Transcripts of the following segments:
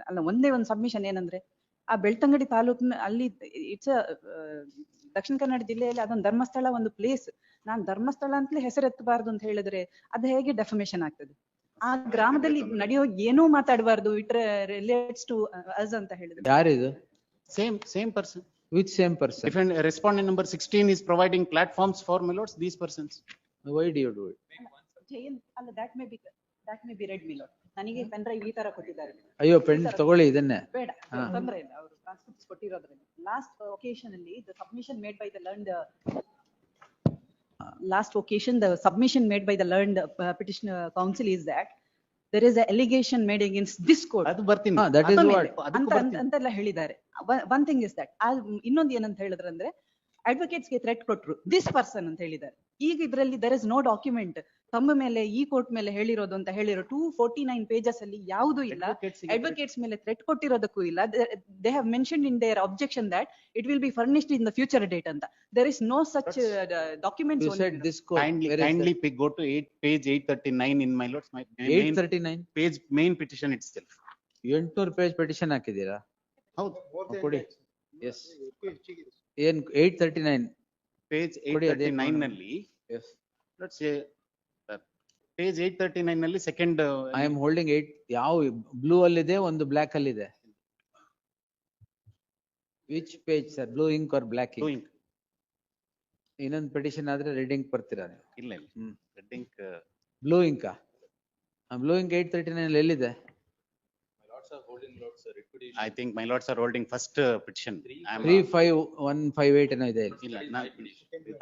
ಅಲ್ಲ ಒಂದೇ ಒಂದು ಸಬ್ಮಿಷನ್ ಏನಂದ್ರೆ ಆ ಬೆಳ್ತಂಗಡಿ ತಾಲೂಕಿನ ಅಲ್ಲಿ ಇಟ್ಸ್ ದಕ್ಷಿಣ ಕನ್ನಡ ಜಿಲ್ಲೆಯಲ್ಲಿ ಅದೊಂದು ಧರ್ಮಸ್ಥಳ ಒಂದು ಪ್ಲೇಸ್. ನಾನ್ ಧರ್ಮಸ್ಥಳ ಅಂತಲೇ ಹೆಸರೆತ್ತಬಾರ್ದು ಅಂತ ಹೇಳಿದ್ರೆ ಅದು ಹೇಗೆ ಡೆಫಮೇಶನ್ ಆಗ್ತದೆ? ಆ ಗ್ರಾಮದಲ್ಲಿ ನಡೆಯೋ ಏನೂ ಮಾತಾಡಬಾರ್ದು, ಇಟ್ ರಿಲೇಟ್ಸ್ ಟು ಅಸ್ ಅಂತ ಹೇಳಿದ್ರೆ. ಯಾರಿದು? Same person. Which same person? Different respondent number 16 is providing platforms for my lords, these persons. Why do you do it? ಅಲ್ಲ, that may be read, my lord. ನನಗೆ pen drive ಈ ತರ ಕೊಟ್ಟಿದ್ದಾರೆ. ಅಯ್ಯೋ, pen ತಗೊಳ್ಳಿ, ಇದನ್ನೇ. ಬೇಡ, ತೊಂದರೆ ಇಲ್ಲ, ಅವರು ಟ್ರಾನ್ಸ್ಕ್ರಿಪ್ಟ್ಸ್ ಕೊಟ್ಟಿರೋದ್ರಿಂದ. ಲಾಸ್ಟ್ ಒಕೇಶನ್ ಅಲ್ಲಿ the submission made by the learned submission made by the learned petitioner counsel is that there is an allegation made against this court. ಅದು ಬರ್ತೀನಿ. That is what ಅಂತೆಲ್ಲ ಹೇಳಿದ್ದಾರೆ. One thing is that ಇನ್ನೊಂದು ಏನಂತ ಹೇಳಿದ್ರೆ ಅಂದ್ರೆ advocates ಗೆ threat ಕೊಟ್ರು ದಿಸ್ ಪರ್ಸನ್ ಅಂತ ಹೇಳಿದ್ದಾರೆ. ಈಗ ಇದರಲ್ಲಿ there is no document ತಮ್ಮ ಮೇಲೆ ಈ ಕೋರ್ಟ್ ಮೇಲೆ ಹೇಳಿರೋದು ಅಂತ ಹೇಳಿರೋ 249 pages ಅಲ್ಲಿ ಯಾವುದು ಇಲ್ಲ. ಅಡ್ವೊಕೇಟ್ಸ್ ಮೇಲೆ ಥ್ರೆಟ್ ಕೊಟ್ಟಿರೋದಕ್ಕೂ ಇಲ್ಲ. They have mentioned in their objection that it will be furnished in the future date ಅಂತ. There is no such documents. You said this court. Kindly go to page 839 in my lords. 839 page main petition itself. 800 page petition ಹಾಕಿದೀರಾ? ಹೌದು, ಕೊಡಿ. Yes. ಏನ್ 839 page 839 ನಲ್ಲಿ, yes, let's say page 839 ನಲ್ಲಿ second I am holding 8. ಯಾವ blue ಅಲ್ಲಿ ಇದೆ, ಒಂದು block ಅಲ್ಲಿ ಇದೆ. Which page sir? Blue ink or black ink? blue ink. ಇನ್ನೊಂದು petition ಆದ್ರೆ ರೆಡ್ ಇಂಕ್ ಬರ್ತೀರಾ ನೀವು? ಇಲ್ಲ red ink. Blue ink blue ink 839 ಅಲ್ಲಿ ಎಲ್ಲಿದೆ? I think my lords are holding first petition. 35158 ಏನೋ ಇದೆ. ಇಲ್ಲ,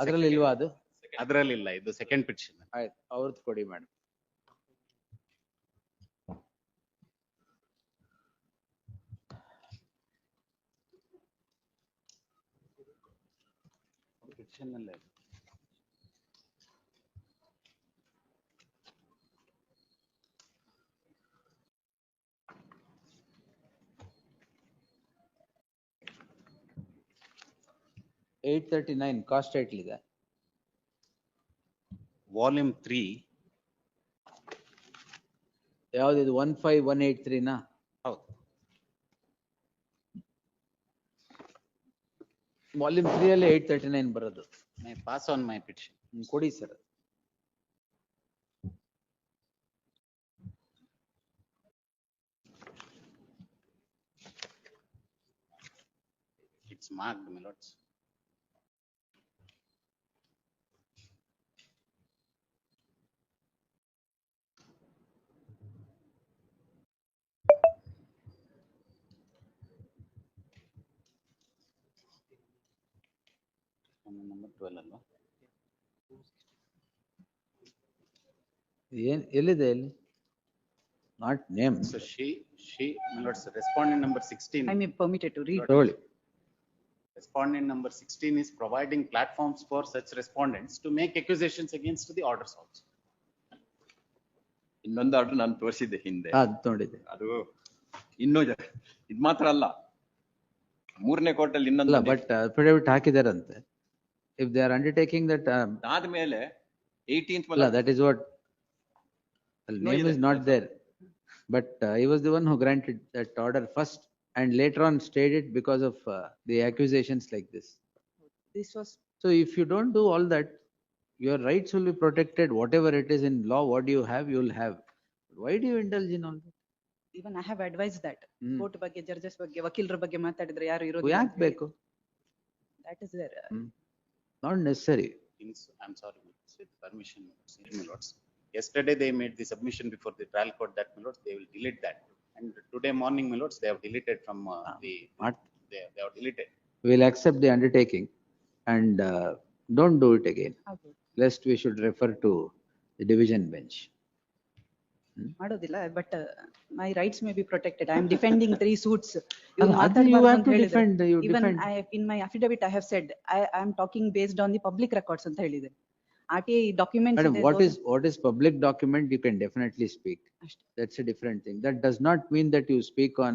ಅದ್ರಲ್ಲಿ ಇಲ್ವಾ ಅದು? ಅದರಲ್ಲಿ ಇಲ್ಲ, ಇದು ಸೆಕೆಂಡ್ ಪಿಟಿಷನ್. ಆಯ್ತು, ಅವ್ರದ್ದು ಕೊಡಿ ಮೇಡಮ್. ಪಿಟಿಷನ್ ಅಲ್ಲೇ 839 ಕಾಸ್ಟ್ ಟೈಟ್ಲ್ ಇದೆ. ವಾಲ್ಯೂಮ್ 3. ಯಾವ್ದು? 15183 ನಾ? ಹೌದು. ವಾಲ್ಯೂಮ್ 3 ಅಲ್ಲಿ 839 ಬರೋದು. May I pass on my petition? ಕೊಡಿ sir. It's marked, my lords. Number 12 ಅಲ್ವಾ? ಏನ್ ಎಲ್ಲಿದೆ? ಎಲ್ಲಿ? Not name. So she my lords, respondent number 16. I may permitted to read. ತಗೊಳ್ಳಿ. Respondent number 16 is providing platforms for such respondents to make accusations against the orders also. ಇನ್ನೊಂದು order ನಾನು ತೋರಿಸಿದ್ದೆ ಹಿಂದೆ, ಅದು ನೋಡಿದೆ. ಅದು ಇನ್ನೂ ಇದ್ ಮಾತ್ರ ಅಲ್ಲ, ಮೂರನೇ ಕೋರ್ಟ್ ಅಲ್ಲಿ ಇನ್ನೊಂದು. ಬಟ್ ಅಫಿಡವಿಟ್ ಹಾಕಿದಾರಂತೆ. If they are undertaking that, ಆದ್ಮೇಲೆ 18th that is what name is not there, but he was the one who granted that order first and later on stayed it because of the accusations like this. This was So if you don't do all that, your rights will be protected. Whatever it is in law, what you have, you will have. Why do you indulge in all that? even I have advised that court ಬಗ್ಗೆ, judges ಬಗ್ಗೆ, ವಕೀಲರ ಬಗ್ಗೆ ಮಾತಾಡಿದ್ರೆ ಯಾರು ಇರೋದು ಯಾಕೆ ಬೇಕು? That is there. Not necessary. I'm sorry, with permission, my lords. Yesterday they made the submission before the trial court that, my lords, they will delete that. And today morning, my lords, they have deleted from they have deleted. We will accept the undertaking and don't do it again. Okay. Lest we should refer to the division bench. ಮಾಡೋದಿಲ್ಲ, but my rights may be protected. I am defending 3 suits. You have to defend. Even in my affidavit I have said I am talking based on the public records ಅಂತ ಹೇಳಿದೆ. RTI documents. Madam, what is public document? You can definitely speak. That's a different thing. That does not mean that you speak on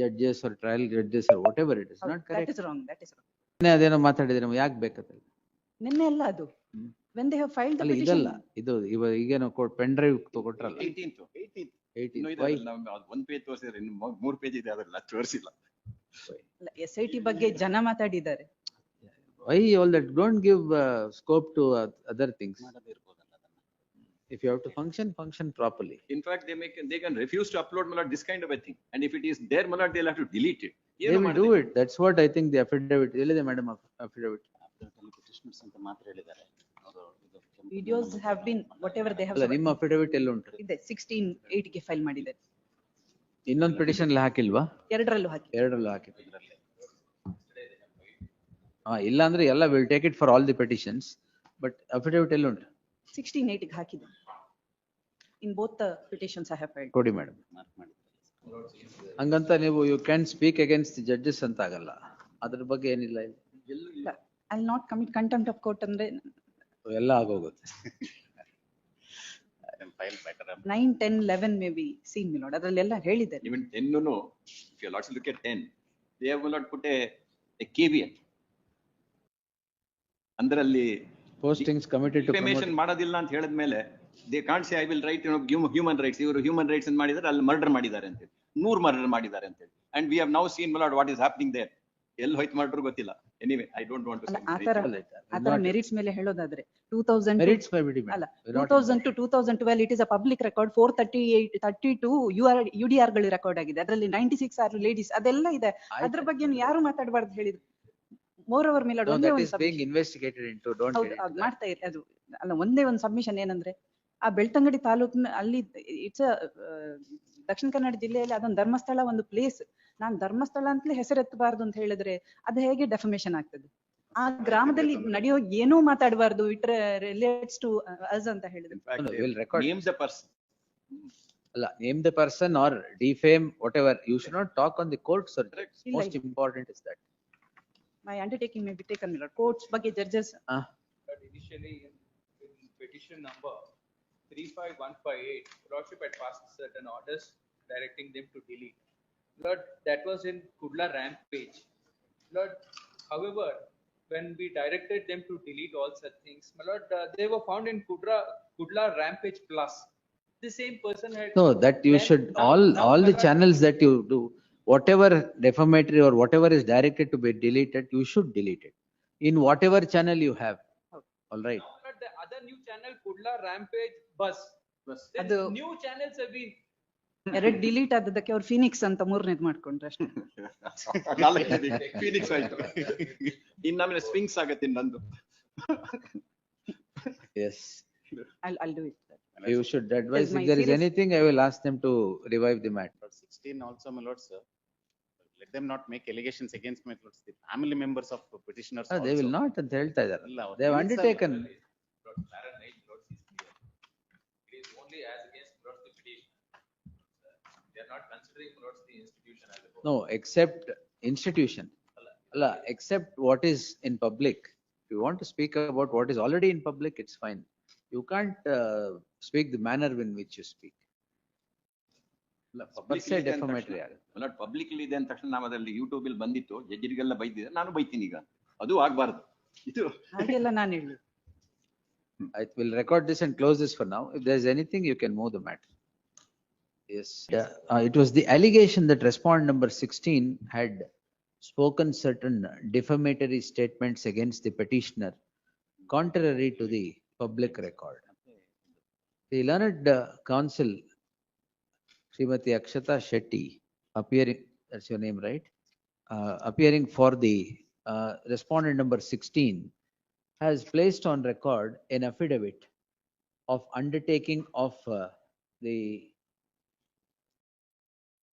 judges or trial judges or whatever it is. Not correct. That is wrong. That is wrong. ಅದೇನೋ ಮಾತಾಡಿದ್ರೆ ಯಾಕೆ ಬೇಕಂತ? ನಿನ್ನೆ ಅಲ್ಲ ಅದು. When they have filed the petition. ಇದಲ್ಲ, ಇದು ಈಗೇನೋ ಪೆನ್ ಡ್ರೈವ್ ಕೊಟ್ರಲ್ಲ. 18. ಇನ್ನೂ ಇದೆ Why? ಅದ್ರಲ್ಲಿ ನಾವು ಒಂದ್ ಪೇಜ್ ತೋರಿಸಿದ್ರೆ ಇನ್ನು 3 ಪೇಜ್ ಇದೆ ಅದ್ರಲ್ಲಿ ಅದು ತೋರಿಸಿಲ್ಲ. SIT ಬಗ್ಗೆ ಜನ ಮಾತಾಡಿದ್ದಾರೆ. Why all that? Don't give scope to other things. ಮಾಡೋದಿರ್ಬೋದಲ್ಲ ಅದನ್ನ. If you have to function properly. In fact, they can refuse to upload malad this kind of a thing. And if it is there malad, they'll have to delete it. They will do it. That's what I think the affidavit, ಎಲ್ಲಿದೆ madam affidavit? Affidavit petitioners ಅಂತ ಮಾತ್ರ ಹೇಳಿದ್ದಾರೆ. ಅವರು ಇದು ಕೆಂಪು Videos have been, whatever they have. ಅಲ್ಲ ನಿಮ್ಮ affidavit ಎಲ್ಲಿ ಉಂಟು? ಇದೆ 16/8 ಗೆ ಫೈಲ್ ಮಾಡಿದ್ದಾರೆ. ಇನ್ನೊಂದು petition ಅಲ್ಲಿ ಹಾಕಿಲ್ವಾ? ಎರಡರಲ್ಲೂ ಹಾಕಿ. ಎರಡರಲ್ಲೂ ಹಾಕಿದೆ. ಇದ್ರಲ್ಲಿ. ಇಲ್ಲ ಅಂದ್ರೆ ಎಲ್ಲ will take it for all the petitions, but affidavit ಎಲ್ಲಿ ಉಂಟು? 16/8 ಗೆ ಹಾಕಿದೆ. In both the petitions I have filed. ಕೊಡಿ ಮೇಡಮ್. ಮಾರ್ಕ್ ಮಾಡಿದ್ದಾರೆ. ಹಂಗಂತ ನೀವು you can speak against the judges ಅಂತ ಆಗಲ್ಲ. ಅದ್ರ ಬಗ್ಗೆ ಏನಿಲ್ಲ ಇಲ್ಲಿ. I'll not commit contempt of court ಅಂದ್ರೆ ಎಲ್ಲ ಆಗೋಗುತ್ತೆ. Then file better. 9, 10, 11 may be seen, my lord. ಅದ್ರಲ್ಲೆಲ್ಲ ಹೇಳಿದ್ದಾರೆ. Even 10 no, if you lots look at 10, they have not put a caveat. ಅಂದ್ರಲ್ಲಿ Postings committed to defamation promote. ಮಾಡೋದಿಲ್ಲ ಅಂತ ಹೇಳಿದ್ಮೇಲೆ they can't say I will write human rights. ಇವರು human rights ಅಂತ ಮಾಡಿದ್ದಾರೆ ಅಲ್ಲಿ murder ಮಾಡಿದ್ದಾರೆ ಅಂತ ಹೇಳಿ 100 ಮರ್ಡರ್ ಮಾಡಿದ್ದಾರೆ ಅಂತ ಹೇಳಿ. And we have now seen my lord what is happening there. ಎಲ್ಲಿ ಹೋಯ್ತು ಮರ್ಡರ್ ಗೊತ್ತಿಲ್ಲ. Anyway, I don't want to ಅಲ್ಲ, say. ಆತರ ಮೆರಿಟ್ಸ್ ಮೇಲೆ ಹೇಳೋದಾದ್ರೆ 2000 Merits by ಬಿಡಿ ಅಲ್ಲ madam. We're not- 2000 to 2012 it is a public record. 432 UDR ಗಳು ರೆಕಾರ್ಡ್ ಆಗಿದೆ. ಅದರಲ್ಲಿ 96 are ladies. ಅದೆಲ್ಲ ಇದೆ. ಅದ್ರ ಬಗ್ಗೆ ಯಾರು ಮಾತಾಡಬಾರ್ದು ಹೇಳಿದ್ರು. ಮೋರ್ ಓವರ್ ಮೇಲೆ No, ಒಂದೇ that ಒಂದು is being investigated into, don't ಹೌದು get into ಅದು that. ಮಾಡ್ತಾ ಇರಿ. ಅದು ಅಲ್ಲ ಒಂದೇ ಒಂದು ಸಬ್ಮಿಷನ್ ಏನಂದ್ರೆ ಆ ಬೆಳ್ತಂಗಡಿ ತಾಲೂಕಿನ ಅಲ್ಲಿ ಇಟ್ಸ್ ದಕ್ಷಿಣ ಕನ್ನಡ ಜಿಲ್ಲೆಯಲ್ಲಿ ಅದೊಂದು ಧರ್ಮಸ್ಥಳ ಒಂದು ಪ್ಲೇಸ್. ನಾನ್ ಧರ್ಮಸ್ಥಳ ಅಂತಲೇ ಹೆಸರೆತ್ತಬಾರ್ದು ಅಂತ ಹೇಳಿದ್ರೆ ಅದು ಹೇಗೆ ಡೆಫಮೇಷನ್ ಆಗ್ತದೆ? ಆ ಗ್ರಾಮದಲ್ಲಿ ನಡೆಯೋ ಏನೂ ಮಾತಾಡಬಾರ್ದು. ಇಟ್ರೆ ರಿಲೇಟ್ಸ್ ಟು ಅಸ್ ಅಂತ ಹೇಳಿದ್ರೆ In fact, No, they we'll record. name the person. ಅಲ್ಲ, name the person or defame whatever. You should not talk on the court, sir. ಇಲ್ಲ, Most ಇಲ್ಲ. important is that. my undertaking may be taken. Courts ಬಗ್ಗೆ judges But initially in petition number 35158, Lordship had passed certain orders directing them to delete. Lord, that was in Kudla rampage. Lord, however, when we directed them to delete all such things, my lord, they were found in Kudla rampage plus. The same person had. No, that you then should, now- all now the my lord, channels that you do, whatever defamatory or whatever is directed to be deleted, you should delete it. In whatever channel you have. All right. my lord, the other new channel, Kudla rampage bus. Then ಅದು new channels have been. ಎರಡ್ delete ಆದದಕ್ಕೆ ಅವ್ರು Phoenix ಅಂತ ಮೂರನೇದ್ ಮಾಡ್ಕೊಂಡ್ರೆ ಅಷ್ಟೇ. Phoenix ಆಯ್ತು. ಇನ್ನಾಮೇಲೆ swings ಆಗತ್ತೆ ಇನ್ನೊಂದು. Yes. I'll do it. You should advise, my if there is serious- anything, I will ask them to revive the matter. Lord 16 also, my lords, let them not make allegations against my lords, the family members of petitioners They will also. not ಅಂತ ಹೇಳ್ತಾ ಇದ್ದಾರೆ. ಇಲ್ಲ, ಅವ್ರು They have ತಿಳಿಸಲ್ಲ. undertaken. Lord, Fahrenheit, Lord, is clear. It is only as against Lord the petition. They are not considering Lord the institution as a whole. No, except institution. Allah, except what is in public. If you want to speak about what is already in public, it's fine. You can't speak the manner in which you speak. Per se defamatory ಆಗುತ್ತೆ. Public ಇದೆ ಅಂದ ತಕ್ಷಣ ನಾವು ಅದರಲ್ಲಿ YouTube ಅಲ್ಲಿ ಬಂದಿತ್ತು ಜಡ್ಜರಿಗೆಲ್ಲ ಬೈದಿದೆ, ನಾನು ಬೈತೀನಿ ಈಗ. ಅದು ಆಗ್ಬಾರ್ದು. ಇದು ಹಾಗೆಲ್ಲ ನಾನು ಹೇಳಿ. I will record this and close this for now. If there is anything, you can move the matter. Yes. It was the allegation that respondent number 16 had spoken certain defamatory statements against the petitioner, contrary to the public record. The learned counsel, Srimati Akshata Shetty, appearing, that's your name, right? Appearing for the respondent number 16, has placed on record an affidavit of undertaking of the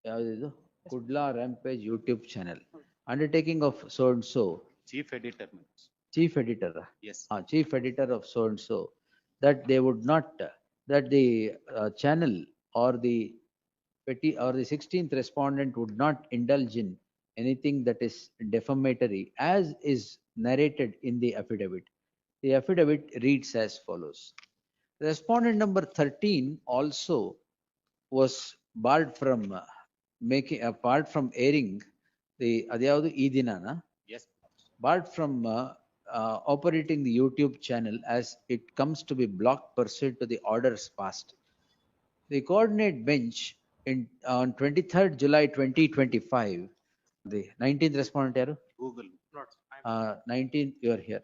ಯಾವ್ದಿದು? Kudla Rampage YouTube channel. Undertaking of so and so, Chief editor, my lords. chief editor, Yes. chief editor of so and so, that they would not, that the channel or the or the 16th respondent would not indulge in anything that is defamatory as is narrated in the affidavit. The affidavit reads as follows. Respondent number 13 also was barred from apart from airing the adyavadu ee dinana, Yes. barred from operating the YouTube channel as it comes to be blocked pursuant to the orders passed. The coordinate bench on 23rd July 2025, the 19th respondent yaru? Google. 19th, you are here.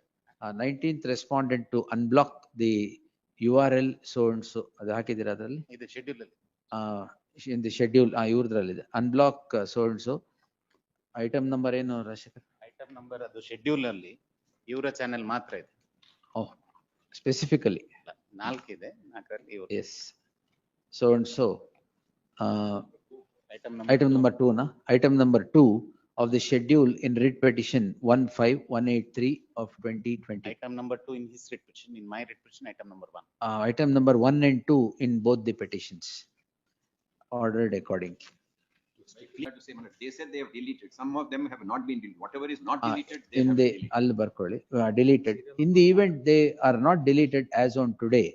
19th respondent to unblock the URL so and so, ಅದು ಹಾಕಿದ್ದೀರಾ ಅದರಲ್ಲಿ? ಇದು schedule ಅಲ್ಲಿ. In the schedule, ಇವ್ರದ್ರಲ್ಲಿದೆ. Unblock so and so. Item number ಏನು Rajashekhar? Item number ಅದು schedule ಅಲ್ಲಿ ಇವರ channel ಮಾತ್ರ ಇದೆ. Oh, specifically. 4 ಇದೆ, 4ರಲ್ಲಿ ಇವರು. Yes. So and so. Item Number 2 na? Item number 2 of the schedule in writ petition 15183 of 2020. Item number 2 in his writ petition, in my writ petition, item number 1. Item number 1 and 2 in both the petitions. Ordered accordingly. Clear to say, Manoj, they said they have deleted. Some of them have not been deleted. Whatever is not deleted, they In have the, deleted. ಅಲ್ಲಿ ಬರ್ಕೊಳ್ಳಿ, deleted. In the event they are not deleted as on today,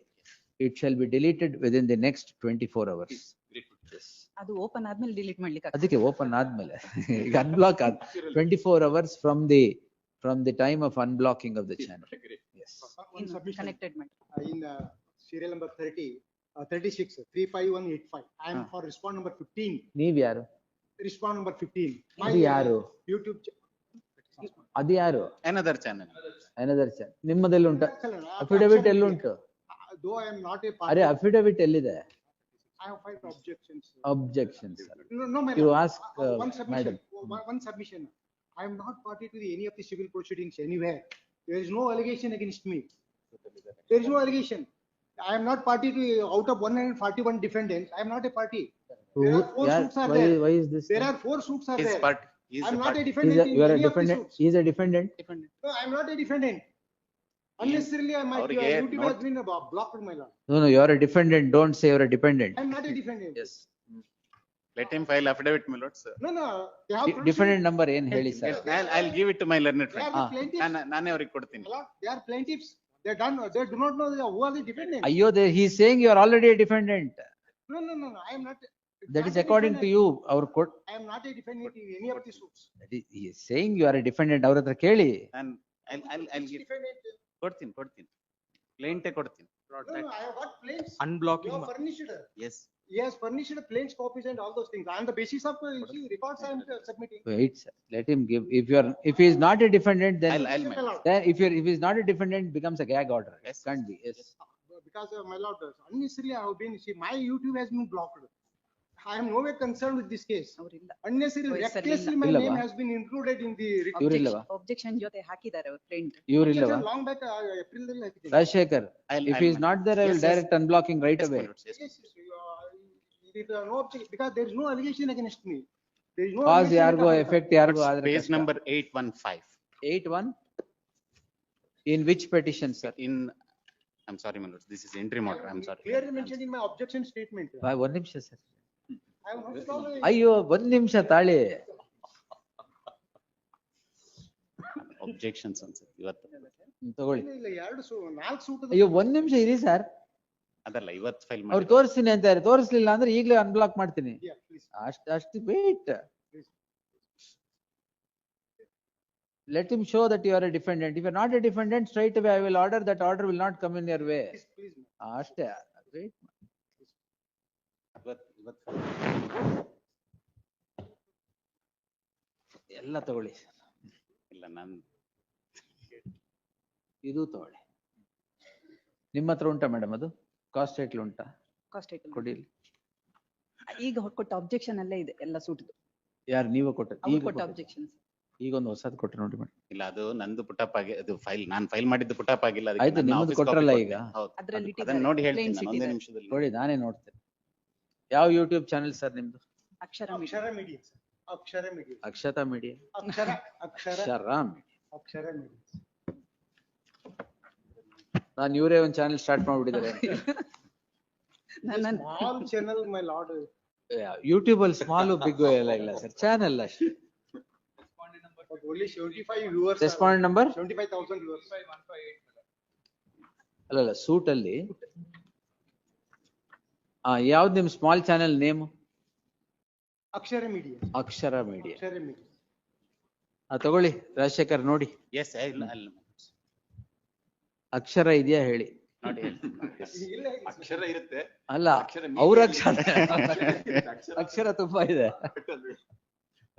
it shall be deleted within the next 24 hours. Great. Yes. ಅದು open ಆದ್ಮೇಲೆ delete ಮಾಡ್ಲಿಕ್ಕೆ ಆಗ್ತದೆ. ಅದಕ್ಕೆ open ಆದ್ಮೇಲೆ ಈಗ unblock 24 hours from the time of unblocking of the channel. Great. Yes. One submission Connected ಮಾಡಿ. in serial number 36, 35185. I am for respond number 15, ನೀವ್ ಯಾರು? respond number 15. ಅದು ಯಾರು? YouTube. ಅದು ಯಾರು? Another channel. Another channel. ನಿಮ್ಮದಲ್ಲಿ ಉಂಟು? ಅಫಿಡವಿಟ್ ಎಲ್ಲುಂಟು? Though I am not a ಅರೆ party, ಅಫಿಡವಿಟ್ ಎಲ್ಲಿದೆ? I have filed objections. Objections. No, my You lord. ask, One submission, madam. one submission. I am not party to any of the civil proceedings anywhere. There is no allegation against me. There is no allegation. I am not party to, out of 141 defendants, I am not a party. There are 4 Yeah, suits are there. why is this? There are 4 suits are His there. part, he is I am a not a party. defendant in You are a any of the defendant? suits. He is a defendant? No, I am not a defendant. Unnecessarily, my ಅವ್ರಿಗೆ YouTube has not- been blocked, my lord. No, you are a defendant. Don't say you are a dependent. I am not a defendant. Yes. Let him file affidavit, my lords. No, they have. Defendant number ಏನ್ ಹೇಳಿ sir? I'll give it to my learned They friend. are the plaintiffs. ನಾನೇ ಅವ್ರಿಗೆ ಕೊಡ್ತೀನಿ. My lord, they are plaintiffs. They do not know who are the defendants. ಅಯ್ಯೋ, he is saying you are already a defendant. No, I am not. That is according to you. Our court. I am not a defendant in any of the suits. He is saying you are a defendant. ಅವ್ರ ಹತ್ರ ಕೇಳಿ. I'll give, Defendant. ಕೊಡ್ತೀನಿ. Plaintiff ಕೊಡ್ತೀನಿ. No, I have got plaints. Unblocking. You have furnished. Yes. He has furnished plaints copies and all those things. On the basis of records I am submitting. Wait, sir. Let him give. If he is not a defendant, then I'll My lord, if he is not a defendant, it becomes a gag order. Yes. Can't be. Yes. because my lord, unnecessarily I have been, see, my YouTube has been blocked. I am nowhere concerned with this case. ಅವ್ರಿಲ್ಲ. Unnecessarily, ವಯಸ್ಸಲ್ಲಿ recklessly, my ಇಲ್ಲವಾ? name has been included in the. ಇವ್ರಿಲ್ಲವಾ? Objection ಜೊತೆ ಹಾಕಿದ್ದಾರೆ ಅವ್ರ friend. ಇವ್ರಿಲ್ಲವಾ? Long back, April. Rajashekar, if he is not there, I will Yes, yes. direct unblocking right Yes, my away. lords, yes. Yes, there is no objection, because there is no allegation against me. There is no. Cause allegation ಯಾರಿಗೋ against- effect ಯಾರಿಗೋ ಆದ್ರೆ Page ಕಷ್ಟ. number 815. 8-1? In which petition, sir? I'm sorry, my lords, this is interim order, I'm sorry. Clearly mentioned in my objection statement. ಒಂದ್ ನಿಮಿಷ sir. I have not solved. ಅಯ್ಯೋ, ಒಂದ್ ನಿಮಿಷ ತಾಳಿ. Objections ಅನ್ಸುತ್ತೆ ಇವತ್ತು. ತಗೊಳ್ಳಿ. ಇಲ್ಲ, 4 ಸೂಟ್. ಅಯ್ಯೋ, ಒಂದ್ ನಿಮಿಷ ಇರಿ ಸರ್. ಅದಲ್ಲ, ಇವತ್ತು ಫೈಲ್ ಅವ್ರು ಮಾಡಿ. ತೋರಿಸ್ತೀನಿ ಅಂತಾರೆ. ತೋರಿಸ್ಲಿಲ್ಲ ಅಂದ್ರೆ ಈಗಲೇ ಅನ್ಬ್ಲಾಕ್ ಮಾಡ್ತೀನಿ. Yeah, please. ಅಷ್ಟು wait. Let him show that you are a defendant. If you are not a defendant, straight away I will order that order will not come in your way. Please. ಅಷ್ಟೇ. Wait. ಎಲ್ಲ ತಗೊಳ್ಳಿ. ಇಲ್ಲ, ನಾನು ಇದು ತಗೊಳ್ಳಿ. ನಿಮ್ಮ ಹತ್ರ ಉಂಟಾ ಮೇಡಮ್ ಅದು? ಕಾಸ್ಟ್ ಟೈಟ್ಲ್ ಉಂಟಾ? Cost item. ಕೊಡಿ ಇಲ್ಲಿ. ಈಗ ಕೊಟ್ಟ ಅಬ್ಜೆಕ್ಷನ್ ಅಲ್ಲೇ ಇದೆ ಎಲ್ಲ ಸೂಟ್ದು. ಯಾರು ನೀವು ಕೊಟ್ಟ? ಅವ್ರು ಕೊಟ್ಟ ಅಬ್ಜೆಕ್ಷನ್ಸ್. ಈಗ ಒಂದು ಹೊಸದು ಕೊಟ್ಟೆ ನೋಡಿ ಮೇಡಮ್. ಇಲ್ಲ, ಅದು ನಂದು ಪುಟಪ್ ಆಗಿ, ಅದು ಫೈಲ್ ನಾನು ಫೈಲ್ ಮಾಡಿದ್ದು ಪುಟಪ್ ಆಗಿಲ್ಲ. ಅದಕ್ಕೆ ಆಯ್ತು, ನನ್ನ ನಿಮ್ಮದು office copy ಕೊಟ್ರಲ್ಲ ಕೊಡ್ತೀನಿ. ಈಗ. ಹೌದು. ಅದ್ರಲ್ಲಿ ಅದನ್ನ ನೋಡಿ ಹೇಳ್ತೀನಿ plain ನಾನು ಒಂದೇ ಸಿಕ್ಕಿದೆ. ನಿಮಿಷದಲ್ಲಿ. ನೋಡಿ, ನಾನೇ ನೋಡ್ತೇನೆ. ಯಾವ ಯೂಟ್ಯೂಬ್ ಚಾನೆಲ್ ಸರ್ ನಿಮ್ದು? ಅಕ್ಷರ media. Akshara Media. Akshara Media. Akshata media. Akshara. ಶರಾಮ್. Akshara Media. ನಾನು ಇವರೇ ಒಂದು ಚಾನೆಲ್ ಸ್ಟಾರ್ಟ್ ಮಾಡ್ಬಿಟ್ಟಿದ್ದಾರೆ. ನನ್ನ Small channel, my lord. YouTube ಅಲ್ಲಿ ಸ್ಮಾಲ್ ಬಿಗ್ ಎಲ್ಲ ಇಲ್ಲ ಸರ್, ಚಾನೆಲ್ ಅಷ್ಟೇ. Respondent number But only 75 viewers. Respond number 75,000 viewers. 15158, madam. ಅಲ್ಲಲ್ಲ, ಸೂಟ್ ಅಲ್ಲಿ ಯಾವ್ದು ನಿಮ್ small channel name? Akshara Media. ಅಕ್ಷರ ಮೀಡಿಯಾ. Akshara Media. ತಗೊಳ್ಳಿ ರಾಜಶೇಖರ್, ನೋಡಿ Yes, I'll. ಅಕ್ಷರ ಇದೆಯಾ ಹೇಳಿ. ನೋಡಿ ಹೇಳ್ತೀನಿ. ಅಕ್ಷರ ಇರುತ್ತೆ. ಅಲ್ಲ, ಅಕ್ಷರ ಅವ್ರ medium ಅಕ್ಷರ ಅಕ್ಷರ ತುಂಬಾ ಇದೆ.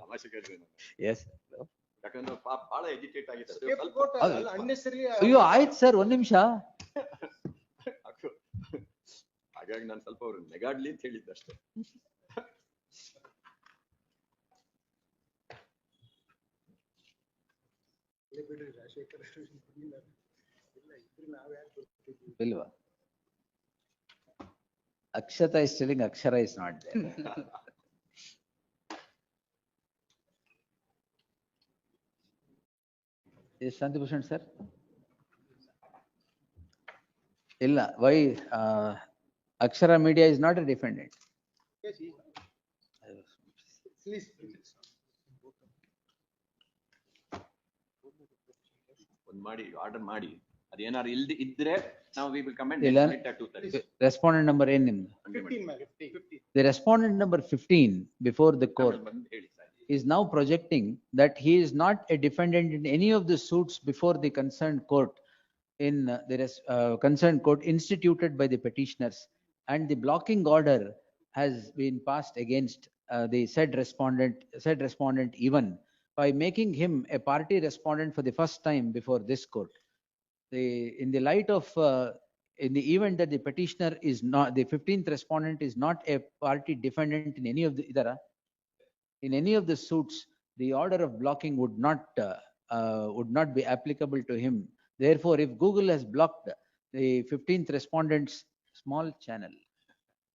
ತಮಾಷೆ ಕೇಳ್ರಿ ನಾನು. ಎಸ್. ಯಾಕಂದ್ರೆ ಬಹಳ ಎಜುಕೇಟ್ ಆಗಿದ್ದಾರೆ. Scapegoat ಅಲ್ಲ, unnecessarily ಅಯ್ಯೋ ಆಯ್ತು ಸರ್, ಒಂದ್ ನಿಮಿಷ. ಹಾಗಾಗಿ ನಾನು ಸ್ವಲ್ಪ ಅವ್ರು ನೆಗಾಡ್ಲಿ ಅಂತ ಹೇಳಿದ್ದಷ್ಟೇ. ಇಲ್ವಾ? Akshata is telling Akshara is not there. Yes, Shantibhushan sir? Illa, why Akshara Media is not a defendant? Yes, he- Please, please. ಒಂದ್ ಮಾಡಿ ಆರ್ಡರ್ ಮಾಡಿ, ಅದೇನಾದ್ರು ಇದ್ರೆ ನಾವು we will comment ಇಲ್ಲ. at 2:30. Respondent number ಏನ್ ನಿಮ್ದು? 15, ma'am. 15. The respondent number 15 before the court ಆಮೇಲೆ ಬಂದು ಹೇಳಿ sir. is now projecting that he is not a defendant in any of the suits before the concerned court concerned court instituted by the petitioners, and the blocking order has been passed against the said respondent even by making him a party respondent for the first time before this court. In the light of in the event that the petitioner is not, the 15th respondent is not a party defendant in any of the in any of the suits, the order of blocking would not be applicable to him. Therefore, if Google has blocked the 15th respondent's small channel,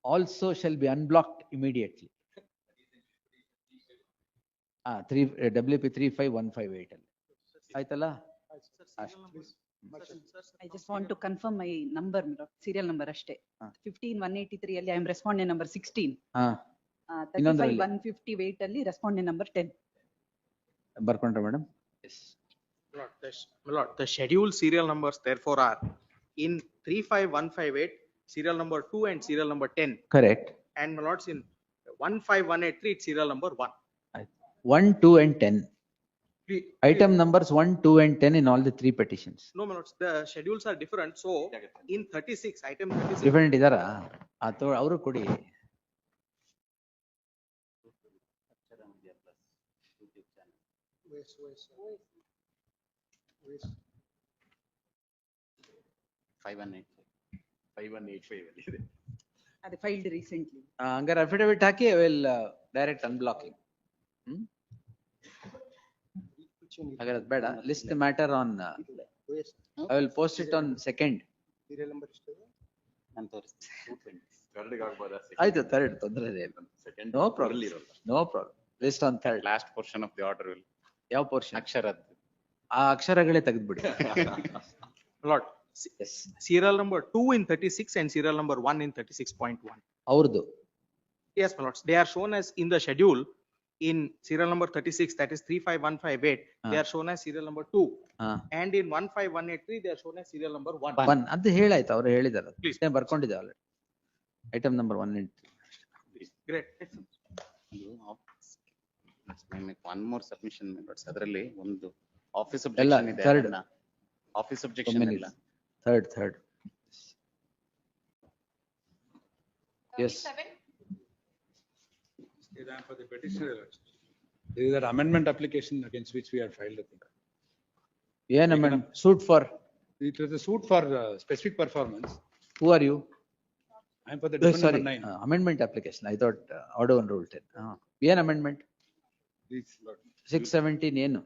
also shall be unblocked immediately. WP 35158 ಅಲ್ಲಿ ಆಯ್ತಲ್ಲ? I just want to confirm my number, serial number ಅಷ್ಟೇ. 15183 ಅಲ್ಲಿ I am respondent number 16. ಹಾ, ಇನ್ನೊಂದ್ರಲ್ಲಿ? 35158 ಅಲ್ಲಿ respondent number 10. ಬರ್ಕೊಂಡ್ರೆ madam? My lord, the schedule serial numbers therefore are in 35158, serial number 2 and serial number 10. Correct. And my lords, in 15183, it's serial number 1. 1, 2 and 10. Please- Item numbers 1, 2 and 10 in all the three petitions. No, my lords, the schedules are different. So in 36, item 36. Defendant ಇದಾರಾ? ಅಥವಾ ಅವರು ಕೊಡಿ. Akshara Media Plus YouTube channel. West, west, west. 5185 5185 ಅಲ್ಲಿ ಇದೆ. ಅದು filed recently. ಹಂಗಾರೆ affidavit hockey will direct ಅನ್ಬ್ಲಾಕಿಂಗ್. ಹಾಗಾದ್ರೆ ಅದ್ ಬೇಡ. List the matter on, West. I will post it on 2nd. Serial number ಎಷ್ಟು? ನಾನು ತೋರಿಸ್ತೀನಿ. 220. ಥರ್ಡ್ಗೆ ಆಗ್ಬೋದಾ? ಆಯ್ತು, ಥರ್ಡ್ ತೊಂದರೆ ಇಲ್ಲ. Second No problem. ಇರೋಲ್ಲ. No problem. List on 3rd. Last portion of the order will, ಯಾವ ಪೋರ್ಷನ್? ಅಕ್ಷರದ್ದು. ಆ ಅಕ್ಷರಗಳೇ ತೆಗೆದ್ಬಿಡಿ. My lord, serial number 2 in 36 and serial number 1 in 36.1. ಅವ್ರದ್ದು. Yes, my lords, they are shown as in the schedule in serial number 36, that is 35158, they are shown as serial number 2. And in 15183, they are shown as serial number 1. 1 ಅದು ಹೇಳಾಯ್ತು, ಅವ್ರು ಹೇಳಿದಾರೆ. Please. ಬರ್ಕೊಂಡಿದ್ದೆ already. Item number 1 and 2. Great. One more submission, my lords. ಅದರಲ್ಲಿ ಒಂದು office ಎಲ್ಲ objection ಇದೆ. third. Office objection ಇಲ್ಲ. Third. Yes. For the petitioner. There is an amendment application against which we had filed, I think. ಏನ್ amend? Suit for? It was a suit for specific performance. Who are you? I am for the defendant Sorry, number 9. amendment application. I thought order 1 rule 10. ಏನ್ amendment? Please, Lord. 617 ಏನು?